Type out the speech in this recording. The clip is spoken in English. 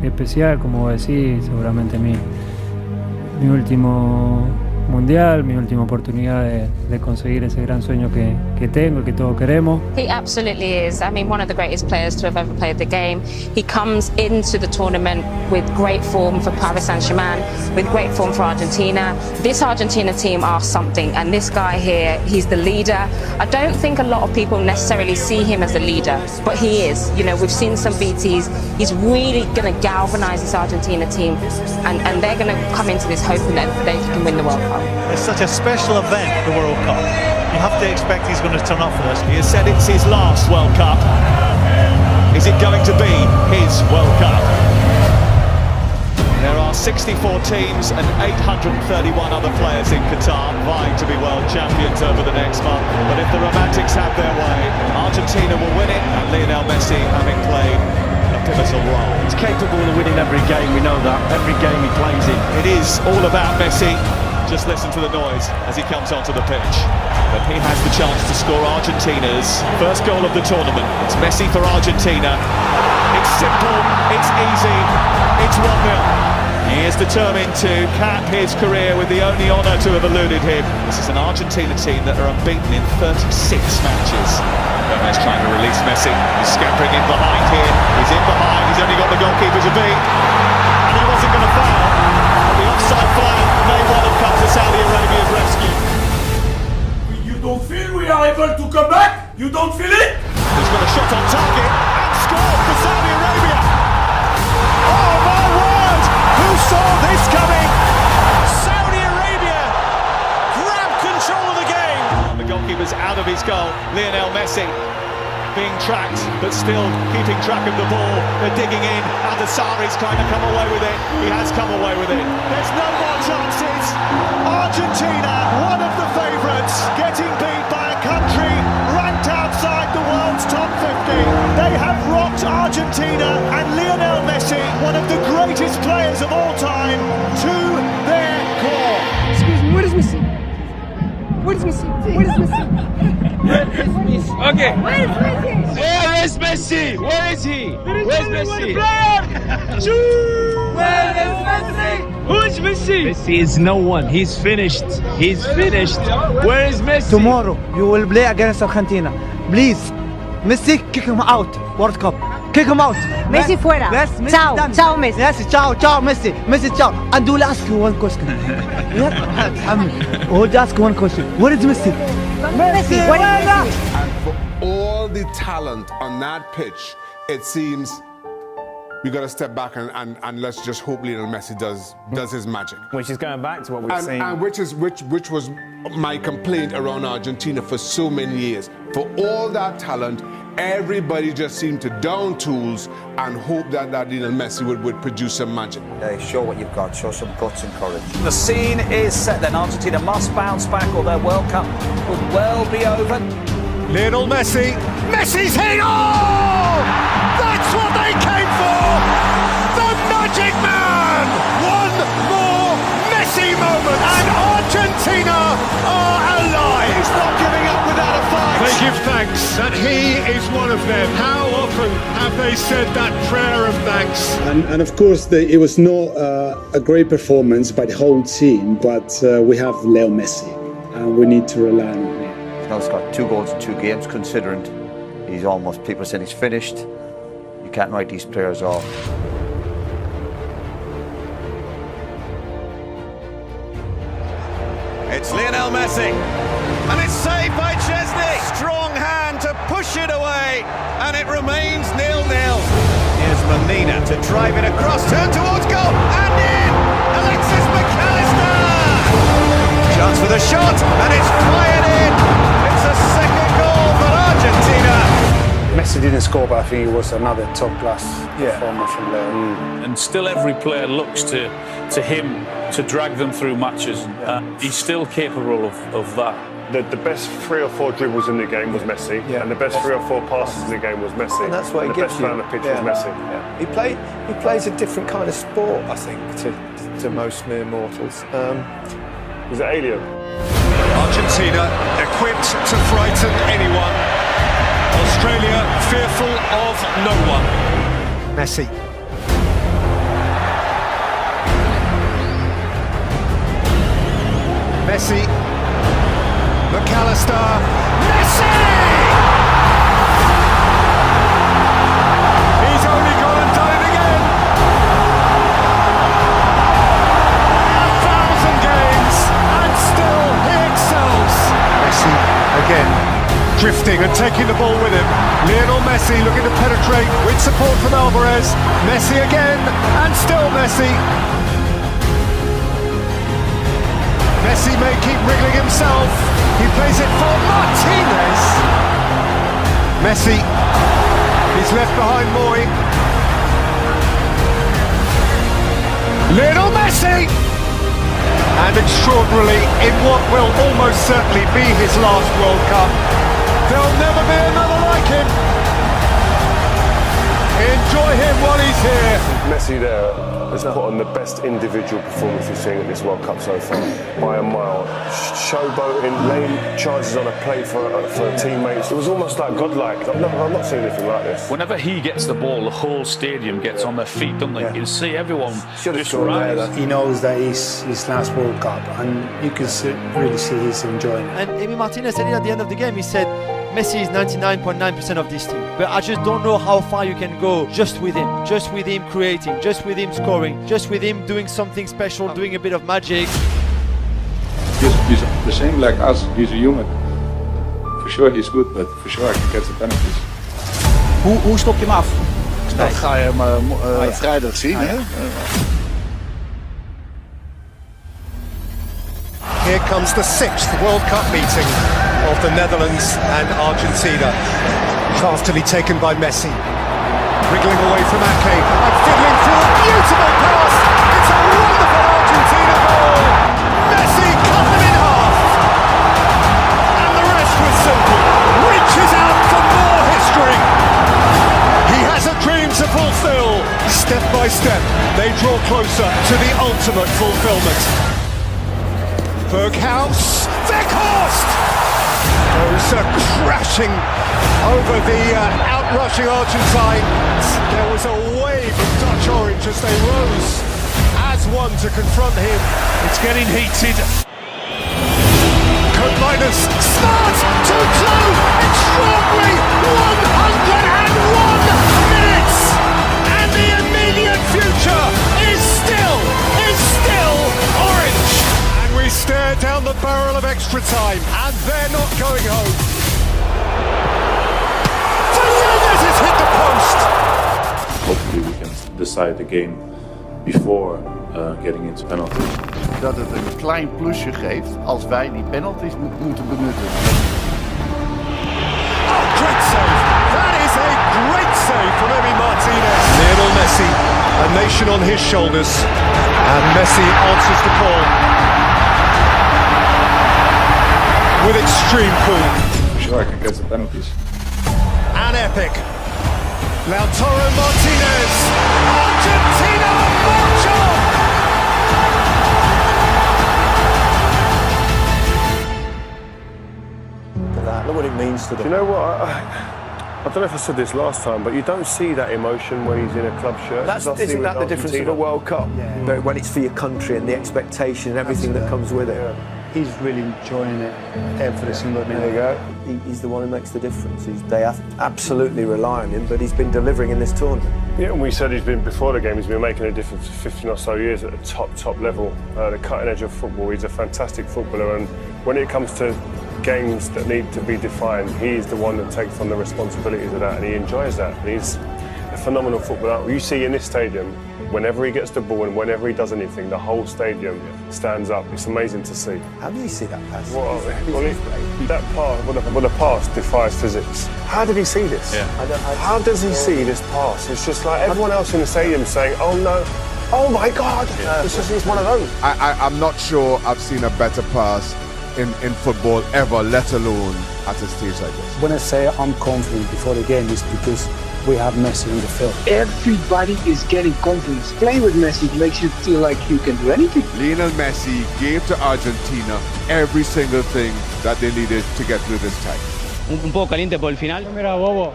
especial, como decís, seguramente mi último mundial, mi última oportunidad de conseguir ese gran sueño que tengo y que todos queremos. He absolutely is. I mean, one of the greatest players to have ever played the game. He comes into the tournament with great form for Paris Saint-Germain, with great form for Argentina. This Argentina team are something, and this guy here, he's the leader. I don't think a lot of people necessarily see him as a leader, but he is. You know, we've seen some BTs. He's really going to galvanise this Argentina team, and they're going to come into this hoping that they can win the World Cup. It's such a special event, the World Cup. You have to expect he's going to turn up for this. He has said it's his last World Cup. Is it going to be his World Cup? There are 64 teams and 831 other players in Qatar vying to be world champions over the next month. But if the Romantics have their way, Argentina will win it, and Lionel Messi having played a pivotal role. He's capable of winning every game, we know that. Every game he plays in. It is all about Messi. Just listen to the noise as he comes onto the pitch. But he has the chance to score Argentina's first goal of the tournament. It's Messi for Argentina. It's simple, it's easy, it's 1-0. He is determined to cap his career with the only honour to have eluded him. This is an Argentina team that are unbeaten in 36 matches. Gomez trying to release Messi. He's scampering in behind here. He's in behind. He's only got the goalkeeper to beat. And he wasn't going to foul. The offside flag may well have come to Saudi Arabia's rescue. You don't feel we are able to come back? You don't feel it? He's got a shot on target and scored for Saudi Arabia. Oh my word! Who saw this coming? Saudi Arabia grab control of the game. The goalkeeper's out of his goal. Lionel Messi being tracked, but still keeping track of the ball. They're digging in. Adesari's trying to come away with it. He has come away with it. There's no more chances. Argentina, one of the favourites, getting beat by a country ranked outside the world's top 50. They have rocked Argentina and Lionel Messi, one of the greatest players of all time, to their core. Excuse me, where is Messi? Where is Messi? Where is Messi? Okay. Where is Messi? Where is Messi? Where is he? Where's Messi? Where is Messi? Who is Messi? Messi is no one. He's finished. He's finished. Where is Messi? Tomorrow you will play against Argentina. Please, Messi, kick him out. World Cup. Kick him out. Messi fuera. Yes, Messi Ciao, done. ciao Messi. Yes, ciao, ciao, Messi. Messi, ciao. And we'll ask you one question. We'll ask you one question. Where is Messi? Messi, where is Messi? And for all the talent on that pitch, it seems we got to step back and let's just hope Lionel Messi does his magic. Which is going back to what we've seen. And which was my complaint around Argentina for so many years. For all that talent, everybody just seemed to down tools and hope that Lionel Messi would produce some magic. Show what you've got, show some guts and courage. The scene is set then. Argentina must bounce back or their World Cup could well be over. Lionel Messi. Messi's hit! Oh! That's what they came for! The Magic Man! One more Messi moment and Argentina are alive! He's not giving up without a fight! They give thanks that he is one of them. How often have they said that prayer of thanks? And of course, it was not a great performance by the whole team, but we have Leo Messi, and we need to rely on him. He's got 2 goals in 2 games, considering he's almost, people saying he's finished. You can't write these players off. It's Lionel Messi, and it's saved by Chesney. Strong hand to push it away, and it remains 0-0. Here's Molina to drive it across, turn towards goal, and in! Alexis McAllister! Chance for the shot, and it's fired in! It's a second goal for Argentina! Messi didn't score, but I think it was another top-class performer from Leo. And still every player looks to him to drag them through matches. He's still capable of that. The best 3 or 4 dribbles in the game was Messi, and the best 3 or 4 passes in the game was Messi. And that's what he gives you. The best player on the pitch was Messi. Yeah. He plays a different kind of sport, I think, to most mere mortals. He's an alien. Argentina equipped to frighten anyone. Australia fearful of no one. Messi. Messi, McAllister, Messi! He's only gone and done it again. 1,000 games and still he excels. Messi again, drifting and taking the ball with him. Lionel Messi looking to penetrate with support from Alvarez. Messi again and still Messi. Messi may keep wriggling himself. He plays it for Martinez. Messi, he's left behind Moy. Lionel Messi! And extraordinarily, in what will almost certainly be his last World Cup, there'll never be another like him. Enjoy him while he's here. Messi there has put on the best individual performance we've seen at this World Cup so far, by a mile. Showboating, laying chances on a plate for teammates. It was almost like godlike. I've not seen anything like this. Whenever he gets the ball, the whole stadium gets on their feet, don't they? You see everyone just rise. He knows that it's his last World Cup, and you can really see he's enjoying it. And Emi Martinez said it at the end of the game. He said, Messi is 99.9% of this team, but I just don't know how far you can go just with him creating, just with him scoring, just with him doing something special, doing a bit of magic. He's the same like us, he's a human. For sure he's good, but for sure he gets the penalties. Hoe stop je hem af? Dat ga je hem vrijdag zien. Hè? Here comes the 6th World Cup meeting of the Netherlands and Argentina. Craftily taken by Messi. Wriggling away from Ake and fiddling through a beautiful pass. It's a wonderful Argentina goal. Messi cut them in half. And the rest was simple. Reaches out for more history. He has a dream to fulfill. Step by step, they draw closer to the ultimate fulfillment. Berghaus, Weghorst goes crashing over the outrushing Argentines. There was a wave of Dutch orange as they rose as one to confront him. It's getting heated. Coat-Liners, smart, 2-2, extraordinary, 101 minutes, and the immediate future is still orange. We stare down the barrel of extra time, and they're not going home. Fernandez has hit the post! Hopefully we can decide the game before getting into penalties. Dat het een klein plusje geeft als wij die penalties moeten benutten. Oh, great save! That is a great save from Emi Martinez. Lionel Messi, a nation on his shoulders, and Messi answers the call with extreme cool. Sure, I can get the penalties. And epic. Lautaro Martinez. Argentina march on! Look what it means to them. Do you know what? I don't know if I said this last time, but you don't see that emotion when he's in a club shirt. Isn't that the difference of a World Cup? Yeah. When it's for your country and the expectation and everything that comes with it. Yeah. He's really enjoying it every single minute. There you go. He's the one who makes the difference. They absolutely rely on him, but he's been delivering in this tournament. Yeah, and we said before the game, he's been making a difference for 15 or so years at the top level, the cutting edge of football. He's a fantastic footballer, and when it comes to games that need to be defined, he's the one that takes on the responsibilities of that, and he enjoys that. And he's a phenomenal footballer. You see in this stadium, whenever he gets the ball and whenever he does anything, the whole stadium stands up. It's amazing to see. How did he see that pass? That pass defies physics. How did he see this? Yeah. How does he see this pass? It's just like everyone else in the stadium saying, "Oh no, oh my God!" Yeah. It's one of those. I'm not sure I've seen a better pass in football ever, let alone at a stage like this. When I say I'm confident before the game, it's because we have Messi in the field. Everybody is getting confidence. Playing with Messi makes you feel like you can do anything. Lionel Messi gave to Argentina every single thing that they needed to get through this time. Un poco caliente por el final. Mira, bobo.